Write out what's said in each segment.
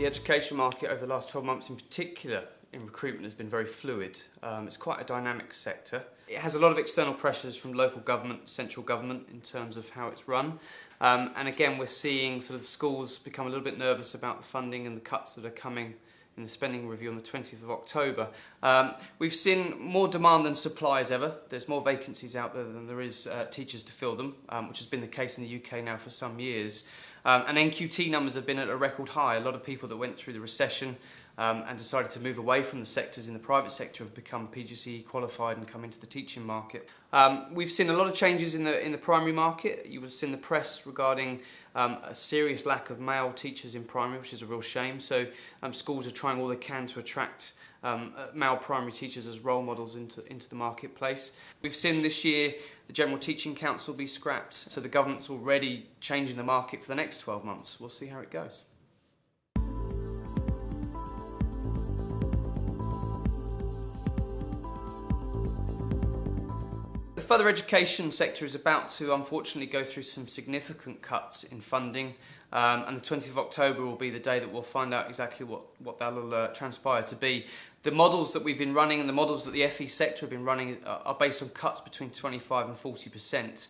The education market over the last 12 months in particular in recruitment has been very fluid. It's quite a dynamic sector. It has a lot of external pressures from local government, central government in terms of how it's run. And again, we're seeing sort of schools become a little bit nervous about the funding and the cuts that are coming in the spending review on the 20th of October. We've seen more demand than supply as ever. There's more vacancies out there than there is teachers to fill them, which has been the case in the UK now for some years. And NQT numbers have been at a record high. A lot of people that went through the recession and decided to move away from the sectors in the private sector have become PGCE qualified and come into the teaching market. We've seen a lot of changes in the primary market. You would have seen the press regarding a serious lack of male teachers in primary, which is a real shame. So schools are trying all they can to attract male primary teachers as role models into the marketplace. We've seen this year the General Teaching Council be scrapped, so the government's already changing the market for the next 12 months. We'll see how it goes. The further education sector is about to unfortunately go through some significant cuts in funding, and the 20th of October will be the day that we'll find out exactly what that will transpire to be. The models that we've been running and the models that the FE sector have been running are based on cuts between 25 and 40%.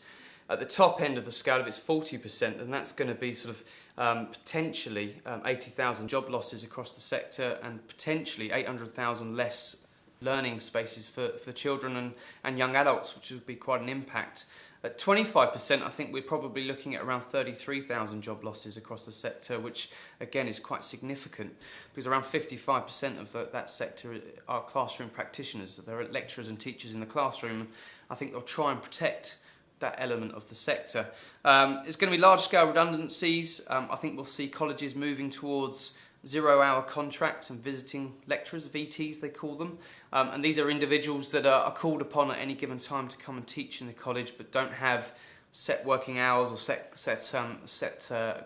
At the top end of the scale, if it's 40%, then that's going to be sort of potentially 80,000 job losses across the sector and potentially 800,000 less learning spaces for children and young adults, which would be quite an impact. At 25%, I think we're probably looking at around 33,000 job losses across the sector, which again is quite significant because around 55% of that sector are classroom practitioners. There are lecturers and teachers in the classroom. I think they'll try and protect that element of the sector. It's going to be large-scale redundancies. I think we'll see colleges moving towards zero-hour contracts and visiting lecturers, VTs they call them. And these are individuals that are called upon at any given time to come and teach in the college but don't have set working hours or set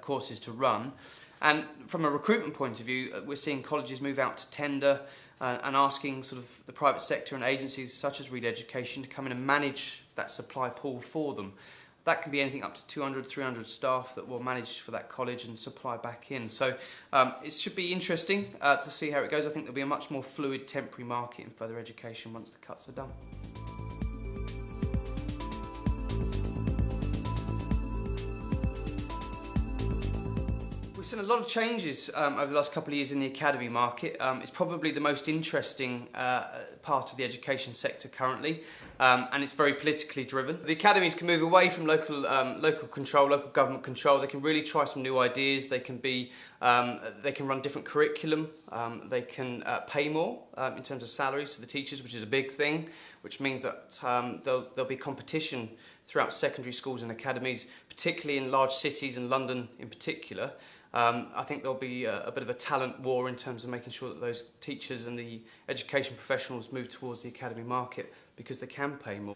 courses to run. And from a recruitment point of view, we're seeing colleges move out to tender and asking sort of the private sector and agencies such as Reed Education to come in and manage that supply pool for them. That can be anything up to 200, 300 staff that will manage for that college and supply back in. So it should be interesting to see how it goes. I think there'll be a much more fluid temporary market in further education once the cuts are done. We've seen a lot of changes over the last couple of years in the academy market. It's probably the most interesting part of the education sector currently, and it's very politically driven. The academies can move away from local control, local government control. They can really try some new ideas. They can run different curriculum. They can pay more in terms of salaries to the teachers, which is a big thing, which means that there'll be competition throughout secondary schools and academies, particularly in large cities and London in particular. I think there'll be a bit of a talent war in terms of making sure that those teachers and the education professionals move towards the academy market because they can pay more.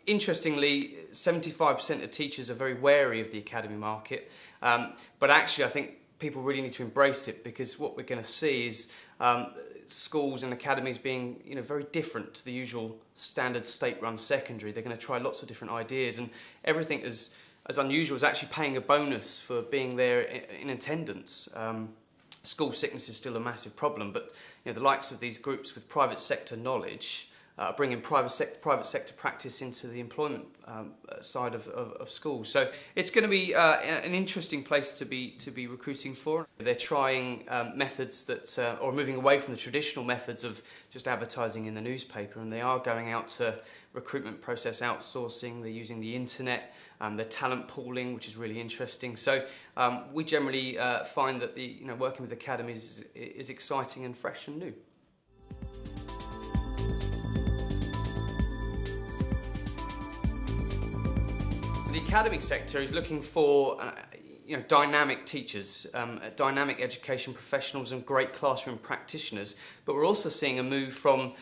Interestingly, 75% of teachers are very wary of the academy market, but actually I think people really need to embrace it because what we're going to see is schools and academies being very different to the usual standard state-run secondary. They're going to try lots of different ideas, and everything as unusual as actually paying a bonus for being there in attendance. School sickness is still a massive problem, but the likes of these groups with private sector knowledge bringing private sector practice into the employment side of schools. So it's going to be an interesting place to be recruiting for. They're trying methods that or moving away from the traditional methods of just advertising in the newspaper, and they are going out to recruitment process outsourcing. They're using the internet, they're talent pooling, which is really interesting. So we generally find that working with academies is exciting and fresh and new. The academy sector is looking for dynamic teachers, dynamic education professionals and great classroom practitioners, but we're also seeing a move from,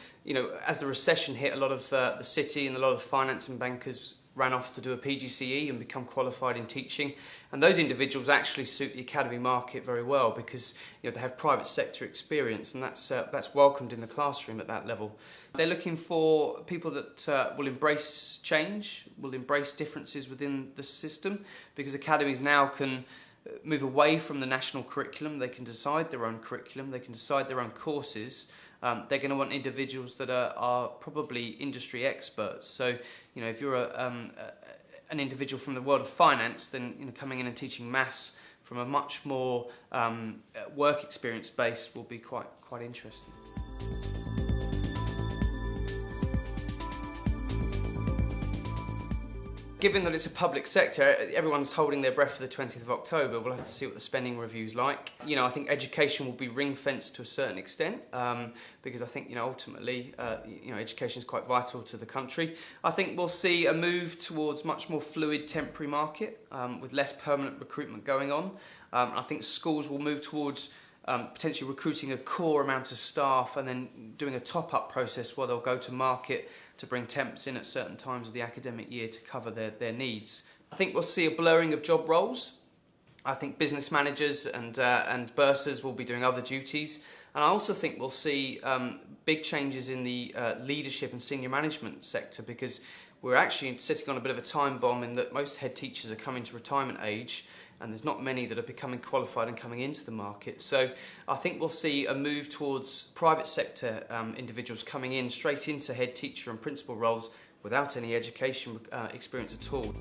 as the recession hit, a lot of the city and a lot of finance and bankers ran off to do a PGCE and become qualified in teaching, and those individuals actually suit the academy market very well because they have private sector experience, and that's welcomed in the classroom at that level. They're looking for people that will embrace change, will embrace differences within the system, because academies now can move away from the national curriculum. They can decide their own curriculum, they can decide their own courses. They're going to want individuals that are probably industry experts. So, you know, if you're an individual from the world of finance, then, you know, coming in and teaching maths from a much more work experience base will be quite interesting. Given that it's a public sector, everyone's holding their breath for the 20th of October. We'll have to see what the spending review's like. You know, I think education will be ring-fenced to a certain extent because I think, you know, ultimately, you know, education is quite vital to the country. I think we'll see a move towards much more fluid temporary market with less permanent recruitment going on. I think schools will move towards potentially recruiting a core amount of staff and then doing a top-up process where they'll go to market to bring temps in at certain times of the academic year to cover their needs. I think we'll see a blurring of job roles. I think business managers and bursars will be doing other duties. And I also think we'll see big changes in the leadership and senior management sector, because we're actually sitting on a bit of a time bomb in that most head teachers are coming to retirement age, and there's not many that are becoming qualified and coming into the market. So I think we'll see a move towards private sector individuals coming in straight into head teacher and principal roles without any education experience at all.